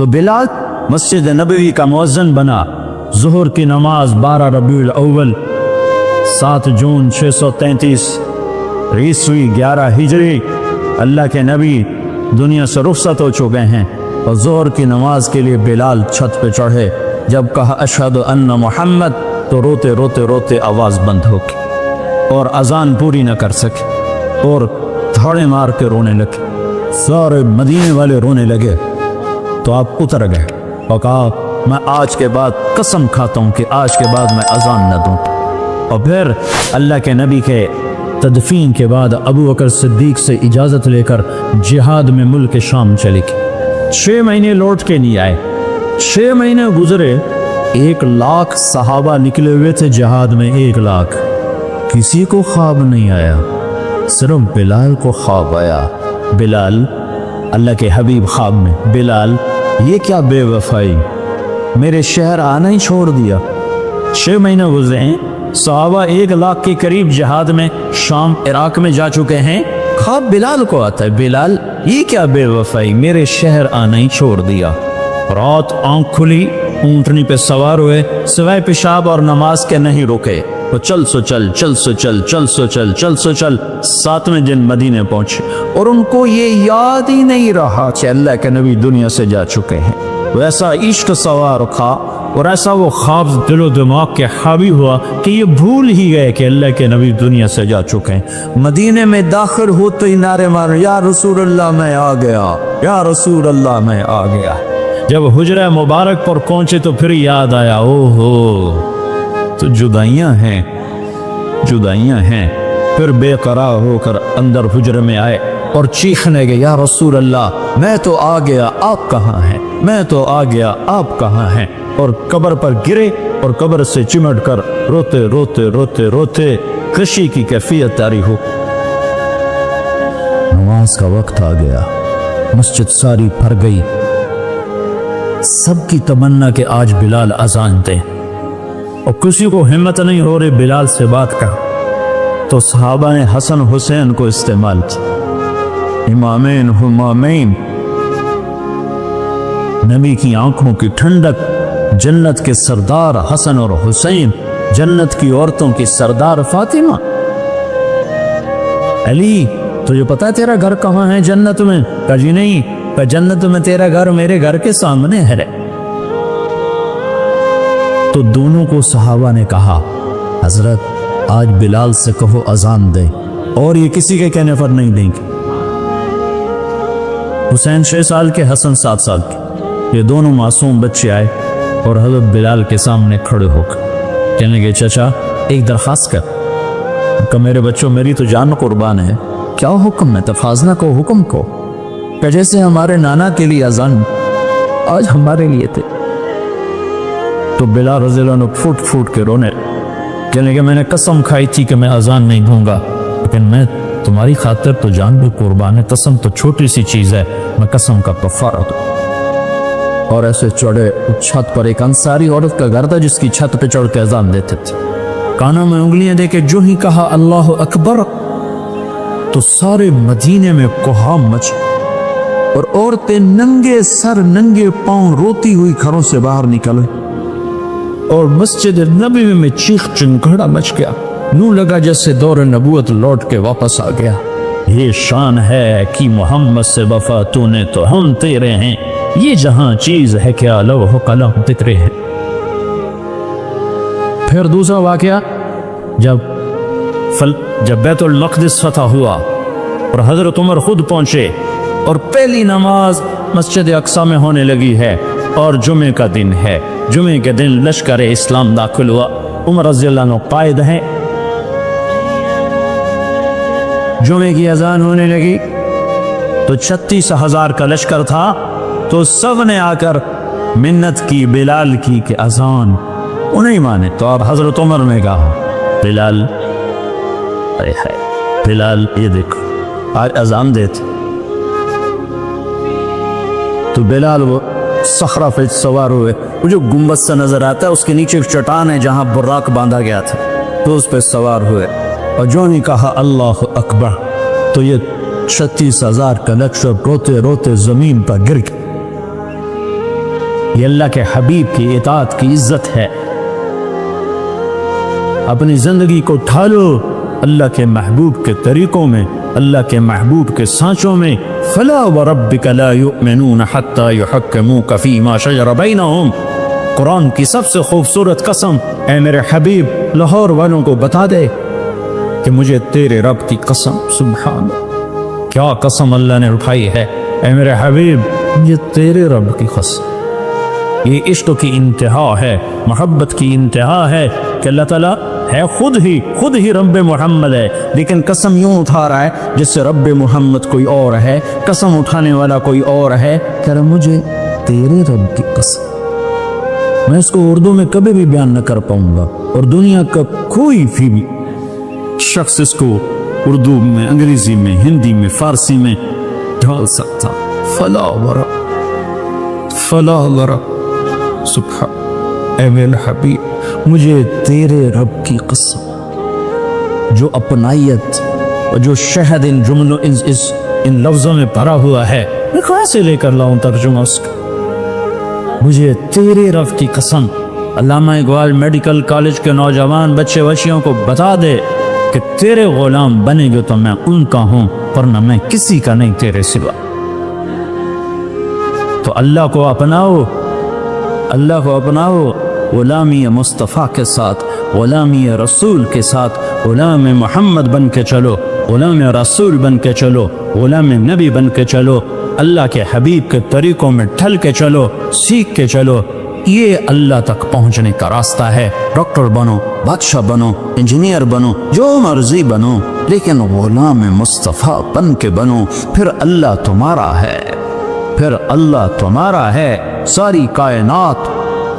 تو بلال مسجد نبوی کا مؤذن بنا۔ ظہر کی نماز 12 ربیع الاول 7 جون 633 عیسوی 11 ہجری، اللہ کے نبی دنیا سے رخصت ہو چکے ہیں، اور ظہر کی نماز کے لیے بلال چھت پہ چڑھے۔ جب کہا اشہد ان محمد تو روتے روتے روتے آواز بند ہو گئی اور اذان پوری نہ کر سکے، اور دھاڑے مار کے رونے لگے۔ سارے مدینے والے رونے لگے تو آپ اتر گئے اور کہا میں آج کے بعد قسم کھاتا ہوں کہ آج کے بعد میں اذان نہ دوں۔ اور پھر اللہ کے نبی کے تدفین کے بعد ابو بکر صدیق سے اجازت لے کر جہاد میں ملک شام چلے گئے۔ 6 مہینے لوٹ کے نہیں آئے۔ 6 مہینے گزرے، 1 لاکھ صحابہ نکلے ہوئے تھے جہاد میں، 1 لاکھ، کسی کو خواب نہیں آیا، صرف بلال کو خواب آیا۔ بلال، اللہ کے حبیب خواب میں، بلال یہ کیا بے وفائی، میرے شہر آنا ہی چھوڑ دیا۔ 6 مہینے گزرے ہیں، صحابہ 1 لاکھ کے قریب جہاد میں شام عراق میں جا چکے ہیں، خواب بلال کو آتا ہے، بلال یہ کیا بے وفائی، میرے شہر آنا ہی چھوڑ دیا۔ رات آنکھ کھلی، اونٹنی پہ سوار ہوئے، سوائے پیشاب اور نماز کے نہیں رکے، وہ چل سو چل، چل سو چل، چل سو چل، چل سو چل، 7ویں دن مدینے پہنچے، اور ان کو یہ یاد ہی نہیں رہا کہ اللہ کے نبی دنیا سے جا چکے ہیں۔ ویسا عشق سوار تھا اور ایسا وہ خواب دل و دماغ کے حاوی ہوا کہ یہ بھول ہی گئے کہ اللہ کے نبی دنیا سے جا چکے ہیں۔ مدینے میں داخل ہوتے ہی نعرے مارے، یا رسول اللہ میں آ گیا، یا رسول اللہ میں آ گیا۔ جب حجرہ مبارک پر پہنچے تو پھر یاد آیا، او ہو تو جدائیاں ہیں، جدائیاں ہیں۔ پھر بے قرار ہو کر اندر حجرے میں آئے اور چیخنے گئے، یا رسول اللہ میں تو آ گیا، آپ کہاں ہیں، میں تو آ گیا، آپ کہاں ہیں، اور قبر پر گرے اور قبر سے چمٹ کر روتے روتے روتے روتے خوشی کی کیفیت طاری ہو۔ نماز کا وقت آ گیا، مسجد ساری بھر گئی، سب کی تمنا کہ آج بلال اذان دے، اور کسی کو ہمت نہیں ہو رہی بلال سے بات کا، تو صحابہ نے حسن حسین کو استعمال کیا، امامین ہمامین، نبی کی آنکھوں کی ٹھنڈک، جنت کے سردار حسن اور حسین، جنت کی عورتوں کی سردار فاطمہ۔ علی تجھے پتا ہے تیرا گھر کہاں ہے جنت میں؟ کہا جی نہیں، کہ جنت میں تیرا گھر میرے گھر کے سامنے ہے۔ تو دونوں کو صحابہ نے کہا، حضرت آج بلال سے کہو اذان دے، اور یہ کسی کے کہنے پر نہیں دیں گے۔ حسین 6 سال کے، حسن 7 سال کے، یہ دونوں معصوم بچے آئے اور حضرت بلال کے سامنے کھڑے ہو کر کہنے لگے، چچا ایک درخواست کر۔ کہ میرے بچوں میری تو جان قربان ہے، کیا حکم ہے؟ تفاضلہ کو حکم کو، کہ جیسے ہمارے نانا کے لیے اذان آج ہمارے لیے تھے۔ تو بلال رضی اللہ عنہ پھوٹ پھوٹ کے رونے، کہنے کہ میں نے قسم کھائی تھی کہ میں اذان نہیں دوں گا، لیکن میں تمہاری خاطر تو جان بھی قربان ہے، قسم تو چھوٹی سی چیز ہے، میں قسم کا کفارہ دوں۔ اور ایسے چڑھے، چھت پر ایک انصاری عورت کا گھر تھا جس کی چھت پہ چڑھ کے اذان دیتے تھے، کانوں میں انگلیاں دے کے جو ہی کہا اللہ اکبر تو سارے مدینے میں کوہام مچ، اور عورتیں ننگے سر ننگے پاؤں روتی ہوئی گھروں سے باہر نکلے، اور مسجد نبوی میں چیخ چنگھڑا مچ گیا، نو لگا جیسے دور نبوت لوٹ کے واپس آ گیا۔ یہ شان ہے کہ محمد سے وفا تو نے تو ہم تیرے ہیں، یہ جہاں چیز ہے کیا لوح قلم ذکرے ہیں۔ پھر دوسرا واقعہ، جب بیت المقدس فتح ہوا اور حضرت عمر خود پہنچے، اور پہلی نماز مسجد اقصی میں ہونے لگی ہے، اور جمعے کا دن ہے، جمعے کے دن لشکر اسلام داخل ہوا، عمر رضی اللہ عنہ قائد ہیں، جمعے کی اذان ہونے لگی تو 36,000 کا لشکر تھا، تو سب نے آ کر منت کی بلال کی کہ اذان، انہیں مانے تو اب حضرت عمر نے کہا، بلال بلال یہ دیکھو آج اذان دیتے، تو بلال وہ صخرہ پہ سوار ہوئے، وہ جو گنبد سے نظر آتا ہے اس کے نیچے ایک چٹان ہے جہاں براق باندھا گیا تھا، تو اس پہ سوار ہوئے، اور جو نے کہا اللہ اکبر تو یہ 36,000 کا لشکر روتے روتے زمین پر گر گیا۔ یہ اللہ کے حبیب کی اطاعت کی عزت ہے۔ اپنی زندگی کو ڈھالو اللہ کے محبوب کے طریقوں میں، اللہ کے محبوب کے سانچوں میں۔ فلا وربک لا یؤمنون حتی یحکموک فیما شجر بینہم، قرآن کی سب سے خوبصورت قسم۔ اے میرے حبیب لاہور والوں کو بتا دے کہ مجھے تیرے رب کی قسم، سبحان اللہ، کیا قسم اللہ نے اٹھائی ہے۔ اے میرے حبیب مجھے تیرے رب کی قسم۔ یہ عشق کی انتہا ہے، محبت کی انتہا ہے کہ اللہ تعالیٰ ہے خود ہی رب محمد ہے، لیکن قسم یوں اٹھا رہا ہے جس سے رب محمد کوئی اور ہے، قسم اٹھانے والا کوئی اور ہے، کہہ رہا مجھے تیرے رب کی قسم۔ میں اس کو اردو میں کبھی بھی بیان نہ کر پاؤں گا، اور دنیا کا کوئی بھی شخص اس کو اردو میں، انگریزی میں، ہندی میں، فارسی میں ڈھال سکتا۔ فلا ورب سبحان، اے میرے حبیب مجھے تیرے رب کی قسم۔ جو اپنائیت اور جو شہد ان جملوں ان لفظوں میں بھرا ہوا ہے، میں کہاں سے لے کر لاؤں ترجمہ اس کا؟ مجھے تیرے رب کی قسم۔ علامہ اقبال میڈیکل کالج کے نوجوان بچے بچیوں کو بتا دے کہ تیرے غلام بنے گے تو میں ان کا ہوں، ورنہ میں کسی کا نہیں تیرے سوا۔ تو اللہ کو اپناؤ، اللہ کو اپناؤ، غلامی مصطفیٰ کے ساتھ، غلامی رسول کے ساتھ، غلام محمد بن کے چلو، غلام رسول بن کے چلو، غلام نبی بن کے چلو، اللہ کے حبیب کے طریقوں میں ڈھل کے چلو، سیکھ کے چلو۔ یہ اللہ تک پہنچنے کا راستہ ہے۔ ڈاکٹر بنو، بادشاہ بنو، انجینئر بنو، جو مرضی بنو، لیکن غلام مصطفیٰ بن کے بنو، پھر اللہ تمہارا ہے، پھر اللہ تمہارا ہے۔ ساری کائنات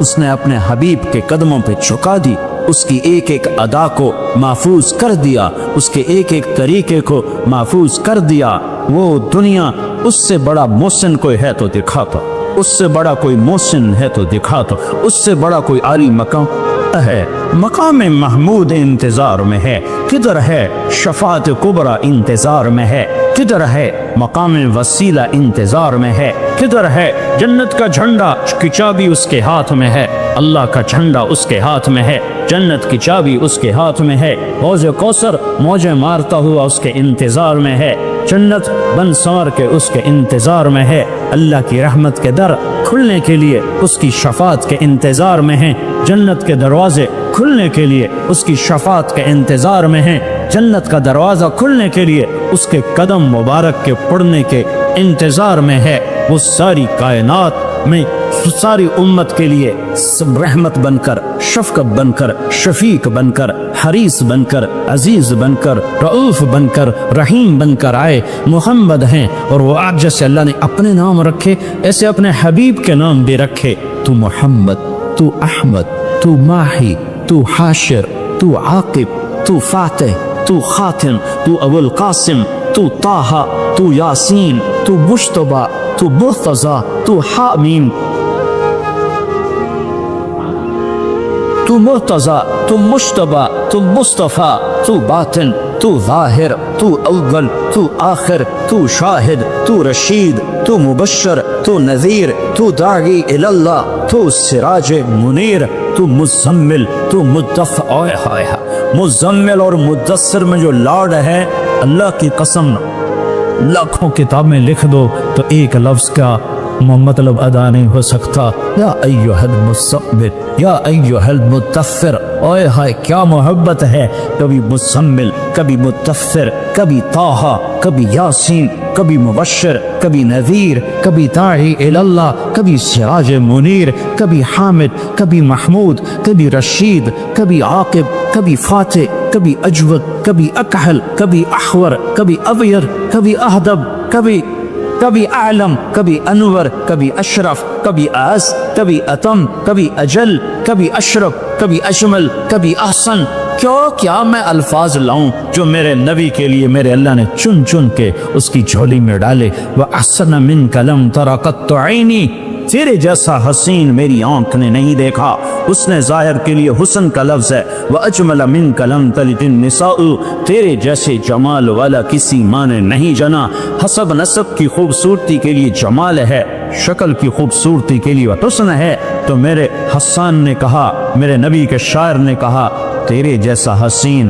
اس نے اپنے حبیب کے قدموں پہ جھکا دی، اس کی ایک ایک ادا کو محفوظ کر دیا، اس کے ایک ایک طریقے کو محفوظ کر دیا۔ وہ دنیا اس سے بڑا محسن کوئی ہے تو دکھا تو، اس سے بڑا کوئی محسن ہے تو دکھا تو، اس سے بڑا کوئی عالی مقام ہے۔ مقام محمود انتظار میں ہے، کدھر ہے شفاعت کبریٰ انتظار میں ہے، کدھر ہے مقام وسیلہ انتظار میں ہے، کدھر ہے جنت کا جھنڈا کی چابی اس کے ہاتھ میں ہے، اللہ کا جھنڈا اس کے ہاتھ میں ہے، جنت کی چابی اس کے ہاتھ میں ہے، حوض کوثر موجیں مارتا ہوا اس کے انتظار میں ہے، جنت بن سنور کے اس کے انتظار میں ہے، اللہ کی رحمت کے در کھلنے کے لیے اس کی شفاعت کے انتظار میں ہیں، جنت کے دروازے کھلنے کے لیے اس کی شفاعت کے انتظار میں ہیں، جنت کا دروازہ کھلنے کے لیے اس کے قدم مبارک کے پڑنے کے انتظار میں ہے۔ وہ ساری کائنات میں ساری امت کے لیے رحمت بن کر، شفقت بن کر، شفیق بن کر، حریص بن کر، عزیز بن کر، رؤوف بن کر، رحیم بن کر آئے، محمد ہیں۔ اور وہ آج جیسے اللہ نے اپنے نام رکھے، ایسے اپنے حبیب کے نام بھی رکھے۔ تو محمد، تو احمد، تو ماہی، تو حاشر، تو عاقب، تو فاتح، تو خاتم، تو ابو القاسم، تو طٰہٰ، تو یاسین، تو مجتبیٰ، تو مرتضیٰ، تو حامیم، تو مرتضیٰ، تو مجتبیٰ، تو مصطفیٰ، تو باطن، تو ظاہر، تو اول، تو آخر، تو شاہد، تو رشید، تو مبشر، تو نذیر، تو داعی الی اللہ، تو سراج منیر، تو مزمل، تو مدثر۔ مزمل اور مدثر میں جو لاڈ ہے، اللہ کی قسم لاکھوں کتابیں لکھ دو تو ایک لفظ کا مطلب ادا نہیں ہو سکتا۔ یا ایھا المزمل، یا ایھا المدثر، اوئے ہائے کیا محبت ہے۔ کبھی مزمل، کبھی مدثر، کبھی طٰہٰ، کبھی یاسین، کبھی مبشر، کبھی نذیر، کبھی داعی الی اللہ، کبھی سراج منیر، کبھی حامد، کبھی محمود، کبھی رشید، کبھی عاقب، کبھی فاتح، کبھی اجود، کبھی اکحل، کبھی احور، کبھی ابیر، کبھی اہدب، کبھی اعلم، کبھی انور، کبھی اشرف، کبھی اعز، کبھی اتم، کبھی اجل، کبھی اشرف، کبھی اجمل، کبھی احسن۔ کیا میں الفاظ لاؤں جو میرے نبی کے لیے میرے اللہ نے چن چن کے اس کی جھولی میں ڈالے۔ وَأَحْسَنَ مِنْكَ لَمْ تَرَ قَطُّ عَيْنِي، تیرے جیسا حسین میری آنکھ نے نہیں دیکھا۔ اس نے ظاہر کے لیے حسن کا لفظ ہے۔ وَأَجْمَلَ مِنْكَ لَمْ تَلِدِ النِّسَاءُ، تیرے جیسے جمال والا کسی ماں نے نہیں جنا۔ حسب نسب کی خوبصورتی کے لیے جمال ہے، شکل کی خوبصورتی کے لیے حسن ہے، تو میرے حسان نے کہا، میرے نبی کے شاعر نے کہا، تیرے جیسا حسین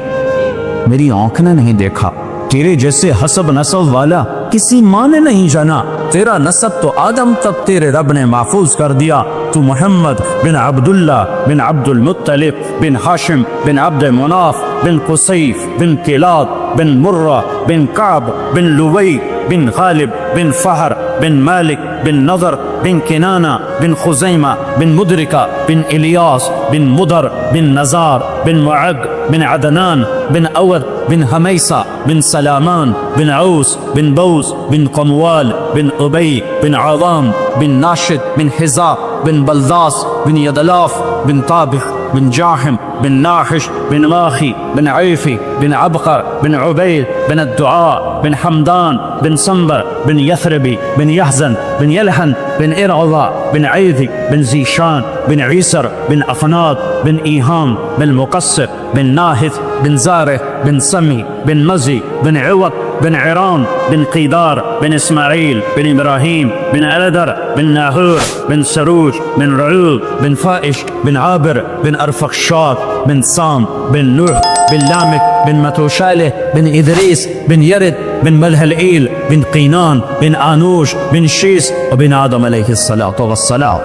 میری آنکھ نے نہیں دیکھا، تیرے جیسے حسب نسب والا کسی ماں نے نہیں جانا، تیرا نسب تو آدم تک تیرے رب نے محفوظ کر دیا، تو محمد بن عبداللہ بن عبد المطلب بن ہاشم بن عبد مناف بن قصیف بن کلاد بن مرہ بن کعب بن لوی بن غالب بن فہر بن مالک بن نضر بن کنانہ بن خزیمہ بن مدرکہ بن الیاس بن مدر بن نزار بن معق بن عدنان بن اود بن حمیسہ بن سلامان بن عوس بن بوس بن قموال بن ابی بن عوام بن ناشد بن حزا بن بلداس بن یدلاف بن طابخ بن جاحم بن ناحش بن ماخي بن عيفي بن عبقر بن عبيد بن الدعاء بن حمدان بن سنبر بن يثربي بن يحزن بن يلحن بن إرعضا بن عيذي بن زيشان بن عيسر بن أفناط بن إيهام بن مقصر بن ناهث بن زاره بن سمي بن مزي بن عوط بن عران بن قيدار بن إسماعيل بن إبراهيم بن ألدر بن ناهور بن سروج بن رعوب بن فائش بن عابر بن أرفخشاد بن سام بن نوح بن لامك بن متوشاله بن إدريس بن يرد بن ملهلئيل بن قينان بن آنوش بن شيس وبن آدم عليه الصلاة والسلام.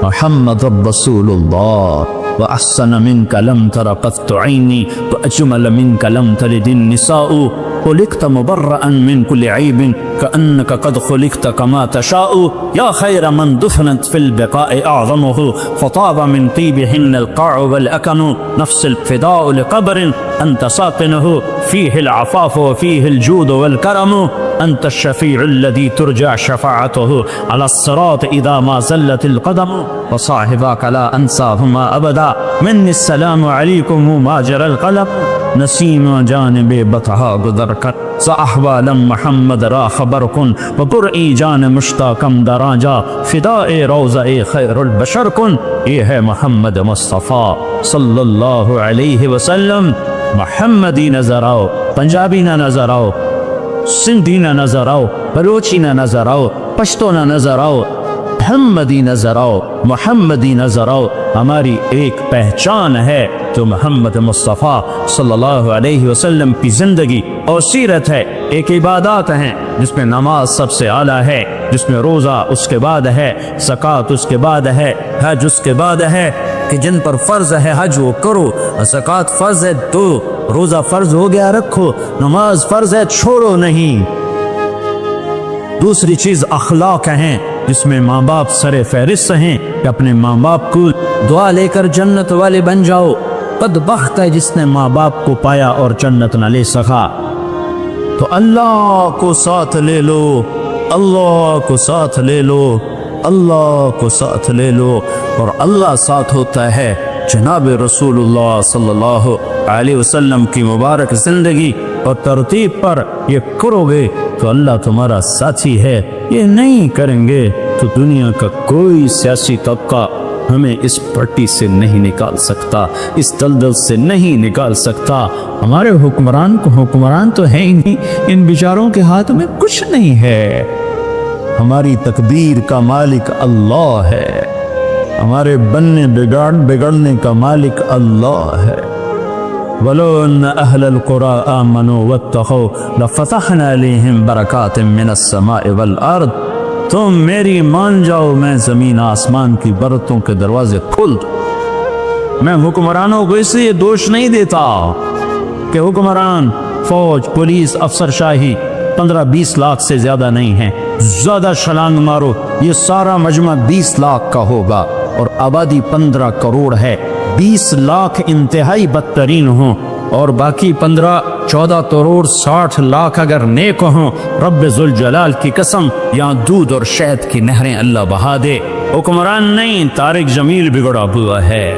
محمد رسول الله وأحسن منك لم تر قط عيني وأجمل منك لم تلد النساء خلقت مبرأ من كل عيب كأنك قد خلقت كما تشاء يا خير من دفنت في البقاء أعظمه فطاب من طيبهن القاع والأكن نفس الفداء لقبر أنت ساكنه فيه العفاف وفيه الجود والكرم أنت الشفيع الذي ترجع شفاعته على الصراط إذا ما زلت القدم وصاحباك لا أنساهما أبدا مني السلام عليكم ما جرى القلم نسيم جانب بطحا گذر کر صاحبا محمد را خبر کن و قرئی جان مشتاقم دراجا فداء روضہ خیر البشر کن. یہ ہے محمد مصطفیٰ صلی اللہ علیہ وسلم. محمدی نظر آؤ، پنجابی نہ نظر آؤ، سندھی نہ نظر آؤ، بلوچی نہ نظر آؤ، پشتو نہ نظر آؤ، محمدی نظر آؤ، محمدی نظر آؤ. ہماری ایک پہچان ہے جو محمد مصطفیٰ صلی اللہ علیہ وسلم کی زندگی اور سیرت ہے. ایک عبادات ہیں جس میں نماز سب سے اعلیٰ ہے، جس میں روزہ اس کے بعد ہے، زکوٰۃ اس کے بعد ہے، حج اس کے بعد ہے کہ جن پر فرض ہے حج وہ کرو، زکوٰۃ فرض ہے دو، روزہ فرض ہو گیا رکھو، نماز فرض ہے چھوڑو نہیں. دوسری چیز اخلاق ہیں جس میں ماں باپ سر فہرست ہیں کہ اپنے ماں باپ کو دعا لے کر جنت والے بن جاؤ. بدبخت ہے جس نے ماں باپ کو پایا اور جنت نہ لے سکا. تو اللہ کو ساتھ لے لو، اللہ کو ساتھ لے لو، اللہ کو ساتھ لے لو. اور اللہ ساتھ ہوتا ہے جناب رسول اللہ صلی اللہ علیہ وسلم کی مبارک زندگی اور ترتیب پر یہ کرو گے تو اللہ تمہارا ساتھی ہے. یہ نہیں کریں گے تو دنیا کا کوئی سیاسی طبقہ ہمیں اس پٹی سے نہیں نکال سکتا، اس دلدل سے نہیں نکال سکتا. ہمارے حکمران تو ہے ہی نہیں، ان بیچاروں کے ہاتھ میں کچھ نہیں ہے. ہماری تقدیر کا مالک اللہ ہے، ہمارے بننے بگڑنے کا مالک اللہ ہے. وَلَوْ أَنَّ أَهْلَ الْقُرَىٰ آمَنُوا وَاتَّقَوْا لَفَتَحْنَا عَلَيْهِمْ بَرَكَاتٍ مِّنَ السَّمَاءِ وَالْأَرْضِ. تم میری مان جاؤ، میں زمین آسمان کی برتوں کے دروازے کھول دوں. میں حکمرانوں کو اس لیے دوش نہیں دیتا کہ حکمران، فوج، پولیس، افسر شاہی 15-20 لاکھ سے زیادہ نہیں ہیں. زیادہ چھلانگ مارو، یہ سارا مجمع 20 لاکھ کا ہوگا اور آبادی 15 کروڑ ہے. 20 لاکھ انتہائی بدترین ہوں اور باقی 15-14 کروڑ 60 لاکھ اگر نیک ہوں، رب ذوالجلال کی قسم یہاں دودھ اور شہد کی نہریں اللہ بہا دے. حکمران نہیں، طارق جمیل بگڑا ہوا ہے،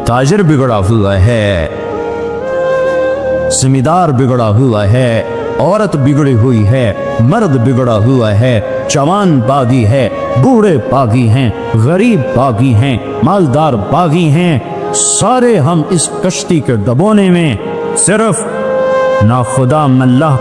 تاجر بگڑا ہوا ہے، زمیندار بگڑا ہوا ہے، عورت بگڑی ہوئی ہے، مرد بگڑا ہوا ہے، جوان باغی ہے، بوڑھے باغی ہیں، غریب باغی ہیں، مالدار باغی ہیں. سارے ہم اس کشتی کے ڈبونے میں، صرف نہ خدا ملہ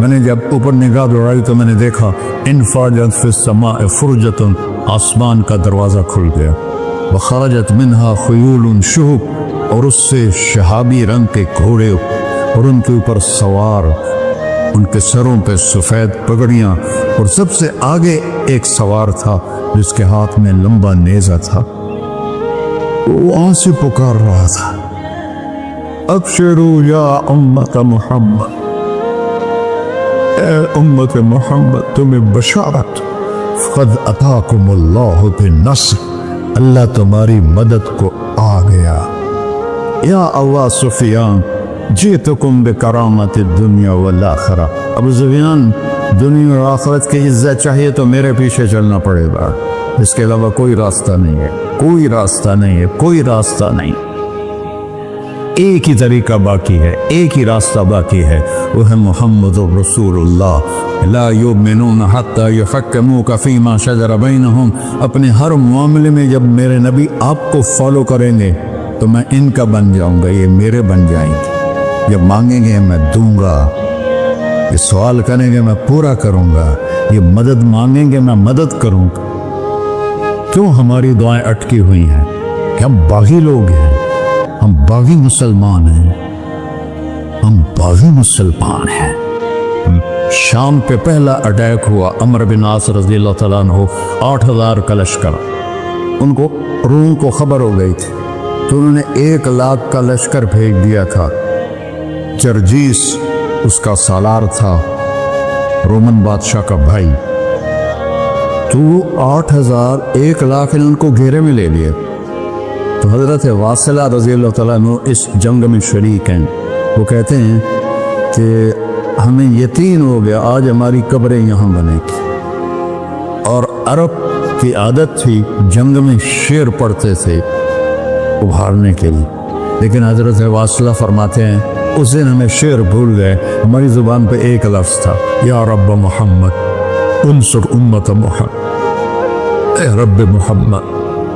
میں نے جب اوپر نگاہ دوڑائی تو میں نے دیکھا انفرجت فی السماء فرجتن، آسمان کا دروازہ کھل گیا، وخرجت منہا خیول شہب، اور اس سے شہابی رنگ کے گھوڑے اور ان کے اوپر سوار، ان کے سروں پہ سفید پگڑیاں، اور سب سے آگے ایک سوار تھا جس کے ہاتھ میں لمبا نیزہ تھا، وہ وہاں سے پکار رہا تھا، ابشروا یا امت محمد، اے امت محمد تمہیں بشارت، قد اتاکم اللہ بالنصر، اللہ تمہاری مدد کو آ گیا، یا ابا سفیان جئتکم بکرامت الدنیا والآخرہ، ابو سفیان دنیا اور آخرت کی عزت چاہیے تو میرے پیچھے چلنا پڑے گا، اس کے علاوہ کوئی راستہ نہیں ہے، کوئی راستہ نہیں ہے، کوئی راستہ نہیں، ایک ہی طریقہ باقی ہے، ایک ہی راستہ باقی ہے، وہ ہے محمد رسول اللہ، لا یؤمنون حتی یحکموک فیما شجر بینہم، اپنے ہر معاملے میں جب میرے نبی آپ کو فالو کریں گے تو میں ان کا بن جاؤں گا، یہ میرے بن جائیں گے، جب مانگیں گے میں دوں گا، یہ سوال کریں گے میں پورا کروں گا، یہ مدد مانگیں گے میں مدد کروں گا۔ کیوں ہماری دعائیں اٹکی ہوئی ہیں؟ کہ ہم باغی لوگ ہیں، ہم باغی مسلمان ہیں، ہم باغی مسلمان ہیں۔ شام پہ پہلا اٹیک ہوا، عمرو بن عاص رضی اللہ تعالیٰ عنہ، 8000 کا لشکر، ان کو روم کو خبر ہو گئی تھی تو انہوں نے 1,00,000 کا لشکر بھیج دیا تھا، جرجیس اس کا سالار تھا، رومن بادشاہ کا بھائی، تو 8,000 1,00,000 نے ان کو گھیرے میں لے لیے، تو حضرت واصلہ رضی اللہ تعالیٰ عنہ اس جنگ میں شریک ہیں، وہ کہتے ہیں کہ ہمیں یقین ہو گیا آج ہماری قبریں یہاں بنے گی، اور عرب کی عادت تھی جنگ میں شعر پڑھتے تھے ابھارنے کے لیے، لیکن حضرت واصلہ فرماتے ہیں اس دن ہمیں شعر بھول گئے، ہماری زبان پہ ایک لفظ تھا، یا رب محمد انصر امت محمد، اے رب محمد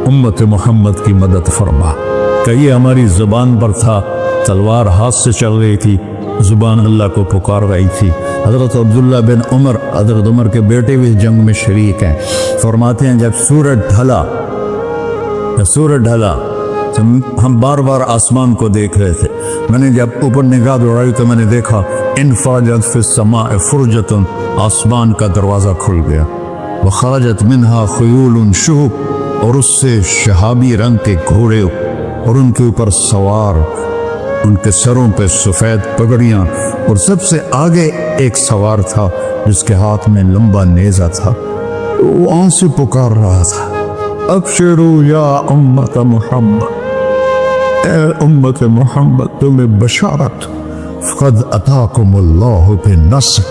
امت محمد کی مدد فرما، کہ یہ ہماری زبان پر تھا، تلوار ہاتھ سے چل رہی تھی، زبان اللہ کو پکار رہی تھی۔ حضرت عبداللہ بن عمر، حضرت عمر کے بیٹے بھی جنگ میں شریک ہیں، فرماتے ہیں جب سورج ڈھلا تو ہم بار بار آسمان کو دیکھ رہے تھے، میں نے جب اوپر نگاہ دوڑائی تو میں نے دیکھا انفرجت فی السماء فرجتن، آسمان کا دروازہ کھل گیا، وخرجت منہا خیول شہب، اور اس سے شہابی رنگ کے گھوڑے اور ان کے اوپر سوار، ان کے سروں پہ سفید پگڑیاں، اور سب سے آگے ایک سوار تھا جس کے ہاتھ میں لمبا نیزہ تھا، وہ وہاں سے پکار رہا تھا، ابشروا یا امت محمد، اے امت محمد تمہیں بشارت، قد اتاکم اللہ بالنصر،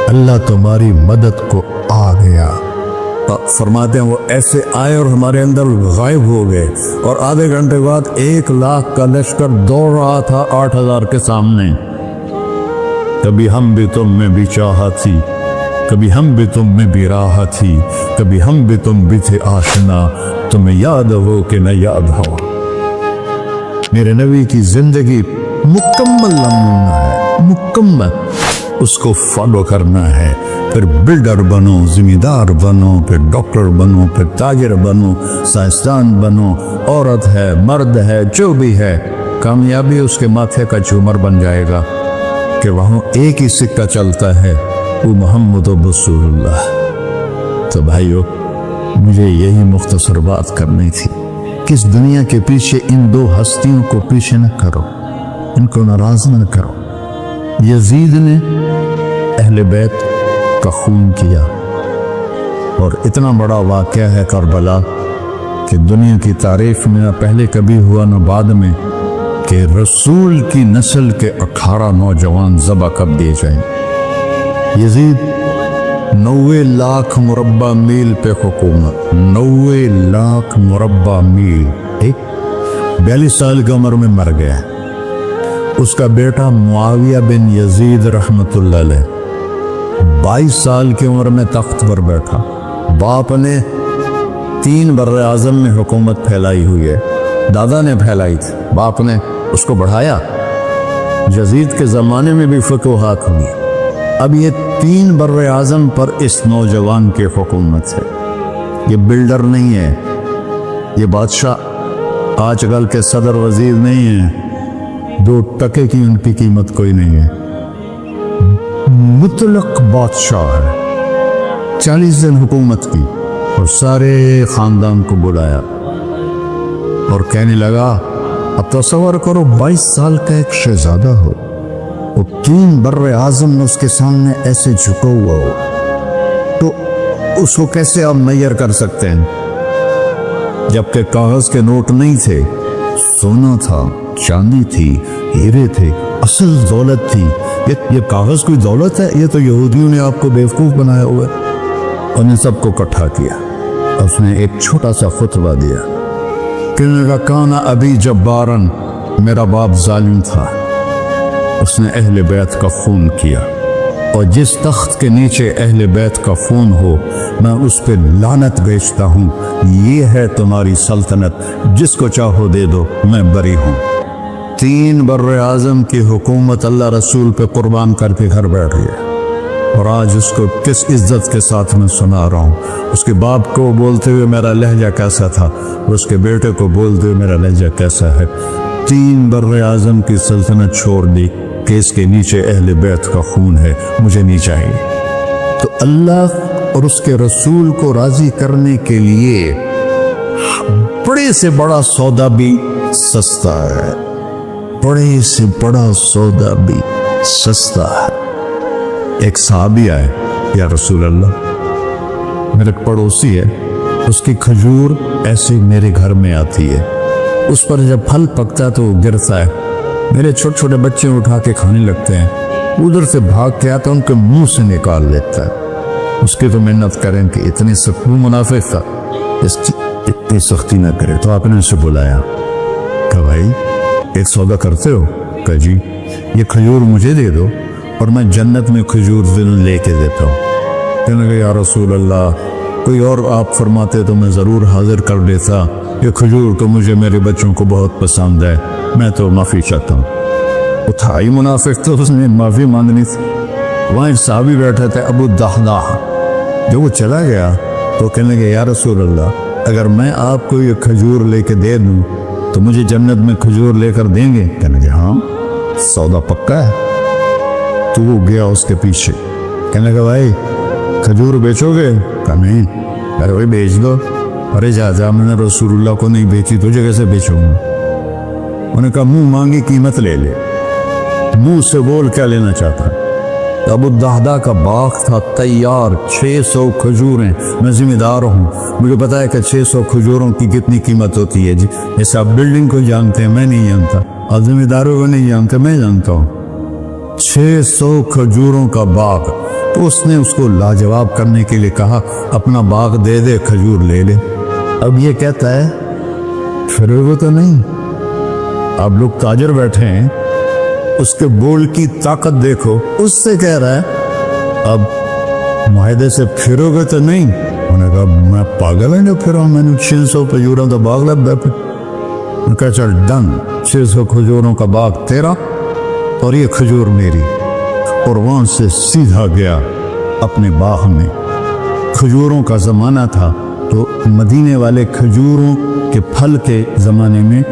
اللہ تمہاری مدد کو آ گیا۔ فرماتے ہیں وہ ایسے آئے اور ہمارے اندر غائب ہو گئے، اور آدھے گھنٹے بعد 1,00,000 کا لشکر دوڑ رہا تھا 8,000 کے سامنے۔ کبھی ہم بھی تم میں بھی چاہت تھی، کبھی ہم بھی تم میں بھی راحت تھی، کبھی ہم بھی تم بھی تھے آشنا، تمہیں یاد ہو کہ نہ یاد ہو۔ میرے نبی کی زندگی مکمل نمونہ ہے، مکمل، اس کو فالو کرنا ہے، پھر بلڈر بنو، ذمہ دار بنو، پھر ڈاکٹر بنو، پھر تاجر بنو، سائنسدان بنو، عورت ہے مرد ہے جو بھی ہے، کامیابی اس کے ماتھے کا جھومر بن جائے گا کہ وہاں ایک ہی سکہ چلتا ہے، وہ محمد رسول اللہ۔ تو بھائیو مجھے یہی مختصر بات کرنی تھی کہ اس دنیا کے پیچھے ان دو ہستیوں کو پیچھے نہ کرو، ان کو ناراض نہ کرو۔ یزید نے اہل بیت کا خون کیا، اور اتنا بڑا واقعہ ہے کربلا کہ دنیا کی تاریخ میں نہ پہلے کبھی ہوا نہ بعد میں کہ رسول کی نسل کے 18 نوجوان ذبح کر دیے جائیں۔ یزید 90 لاکھ مربع میل پہ حکومت، 90 لاکھ مربع میل، 42 سال کی عمر میں مر گیا۔ اس کا بیٹا معاویہ بن یزید رحمت اللہ علیہ 22 سال کی عمر میں تخت پر بیٹھا۔ باپ نے 3 بر اعظم میں حکومت پھیلائی ہوئی ہے، دادا نے پھیلائی تھی، باپ نے اس کو بڑھایا۔ یزید کے زمانے میں بھی فتوحات ہوئی، اب یہ 3 بر اعظم پر اس نوجوان کی حکومت ہے. یہ بلڈر نہیں ہے، یہ بادشاہ آج کل کے صدر وزیر نہیں ہیں، 2 ٹکے کی ان کی قیمت کوئی نہیں ہے. مطلق بادشاہ ہے. 40 دن حکومت کی اور سارے خاندان کو بلایا اور کہنے لگا اب تصور کرو 22 سال کا ایک شہزادہ ہو، وہ 3 بر اعظم اس کے سامنے ایسے جھکا ہوا ہو، تو اس کو کیسے آپ میئر کر سکتے ہیں؟ جبکہ کاغذ کے نوٹ نہیں تھے، سونا تھا، چاندی تھی، ہیرے تھے، اصل دولت تھی. یہ کاغذ کوئی دولت ہے؟ یہ تو یہودیوں نے آپ کو بیوقوف بنایا ہوا ہے. انہیں سب کو اکٹھا کیا. اس نے ایک چھوٹا سا خطبہ دیا کہ کانا ابی جبارن، میرا باپ ظالم تھا، اس نے اہل بیت کا خون کیا، اور جس تخت کے نیچے اہل بیت کا خون ہو میں اس پہ لعنت بھیجتا ہوں. یہ ہے تمہاری سلطنت، جس کو چاہو دے دو، میں بری ہوں. 3 بر اعظم کی حکومت اللہ رسول پہ قربان کر کے گھر بیٹھ گیا، اور آج اس کو کس عزت کے ساتھ میں سنا رہا ہوں. اس کے باپ کو بولتے ہوئے میرا لہجہ کیسا تھا، اس کے بیٹے کو بولتے ہوئے میرا لہجہ کیسا ہے. 3 بر اعظم کی سلطنت چھوڑ دی کہ اس کے نیچے اہل بیت کا خون ہے، مجھے نہیں چاہیے. تو اللہ اور اس کے رسول کو راضی کرنے کے لیے بڑے سے بڑا سودا بھی سستا ہے، بڑے سے بڑا سودا بھی سستا ہے. ایک صحابی آئے، یا رسول اللہ، میرے پڑوسی ہے، اس کی کھجور ایسے میرے گھر میں آتی ہے، اس پر جب پھل پکتا ہے تو وہ گرتا ہے، میرے چھوٹے چھوٹے بچے اٹھا کے کھانے لگتے ہیں، ادھر سے بھاگ کے آتا ان کے منہ سے نکال لیتا ہے. اس کی تو محنت کریں کہ اتنی سخت منافق تھا، اس کی اتنی سختی نہ کرے. تو آپ نے اسے بلایا، کہ بھائی ایک سودا کرتے ہو؟ کہ جی. یہ کھجور مجھے دے دو اور میں جنت میں کھجور لے کے دیتا ہوں. کہنے لگا یا رسول اللہ، کوئی اور آپ فرماتے تو میں ضرور حاضر کر دیتا، یہ کھجور تو مجھے میرے بچوں کو بہت پسند ہے، میں تو معافی چاہتا ہوں. وہ تھا ہی منافق، تو اس نے معافی مانگنی تھی. وہاں ایک صحابی بیٹھا تھا ابو الدحداح، جو وہ چلا گیا تو کہنے لگا یا رسول اللہ، اگر میں آپ کو یہ کھجور لے کے دے دوں تو مجھے جنت میں کھجور لے کر دیں گے؟ کہنے لگا ہاں، سودا پکا ہے. تو وہ گیا اس کے پیچھے، کہنے لگا بھائی کھجور بیچو گے؟ کہا نہیں. ارے بھائی بیچ دو. ارے جا میں نے رسول اللہ کو نہیں بیچی، تجھے کیسے بیچوں گا؟ انہوں نے کہا منہ مانگی قیمت لے لے. منہ سے بول کیا لینا چاہتا ہے؟ ابو الدحداح کا باغ تھا تیار، 600 کھجوریں. میں ذمہ دار ہوں، مجھے پتا ہے کہ 600 کھجوروں کی کتنی قیمت ہوتی ہے. جی جیسے آپ بلڈنگ کو جانتے ہیں، میں نہیں جانتا، آپ ذمہ داروں کو نہیں جانتے، میں جانتا ہوں. 600 کھجوروں کا باغ. تو اس نے اس کو لاجواب کرنے کے لیے کہا اپنا باغ دے دے، کھجور لے لے. اب یہ کہتا ہے پھر وہ تو نہیں. اب لوگ تاجر بیٹھے ہیں، اس کے بول کی طاقت دیکھو. اس سے کہہ رہا ہے اب معاہدے سے پھرو گے تو نہیں. انہوں نے کہا میں پاگل ہے جو پھروں، میں نے 600 کھجوروں کا باغ لگ بیٹھے. انہوں نے کہا چل ڈن، 600 کھجوروں کا باغ تیرا اور یہ کھجور میری. اور وہاں سے سیدھا گیا اپنے باغ میں. کھجوروں کا زمانہ تھا تو مدینے والے کھجوروں کے پھل کے زمانے میں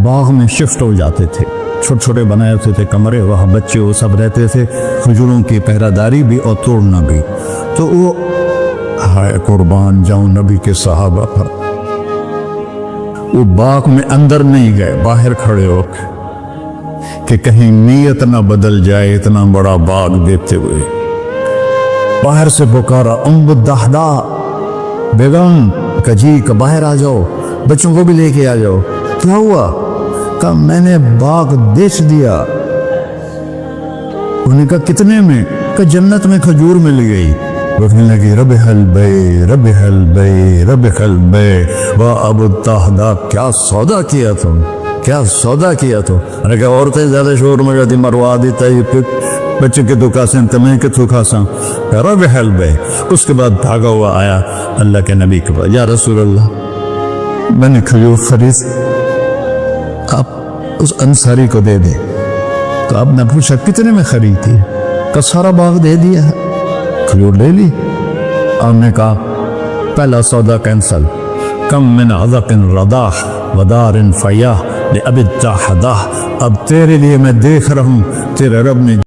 باغ میں شفٹ ہو جاتے تھے، چھوٹے چھوٹے بنائے ہوتے تھے کمرے، وہاں بچے وہ سب رہتے تھے، کھجوروں کی پہرہ داری بھی اور توڑنا بھی. تو وہ ہائے قربان جاؤں نبی کے صحابہ پر، وہ باغ میں اندر نہیں گئے، باہر کھڑے ہو کہ کہیں نیت نہ بدل جائے. اتنا بڑا باغ دیکھتے ہوئے باہر سے پکارا ام الدحداح بیگم، کہ جی کہ باہر آ جاؤ، بچوں کو بھی لے کے آ جاؤ. کیا ہوا؟ کہا میں نے باغ بیچ دیا. انہوں نے کہا کتنے میں؟ کہ جنت میں کھجور مل گئی. وہ کہنے لگی ربح البیع ربح البیع ربح البیع. واہ ابو الدحداح کیا سودا کیا تم، کیا سودا کیا تم. میں نے کہا عورتیں زیادہ شور میں جاتی، مروا دیتا ہے پھر بچے کے تو کھاسیں تمہیں کے تو کھاساں. ربح البیع. اس کے بعد بھاگا ہوا آیا اللہ کے نبی کے پاس، یا رسول اللہ میں نے کھجور خرید، آپ اس انصاری کو دے دیں. تو آپ نے پوچھا کتنے میں خریدی؟ کا سارا باغ دے دیا ہے، کھجور لے لی۔ آپ نے کہا پہلا سودا کینسل، کم من عذق رداح ودار فیاح لأب الجاحدہ، اب تیرے لیے میں دیکھ رہا ہوں تیرے رب نے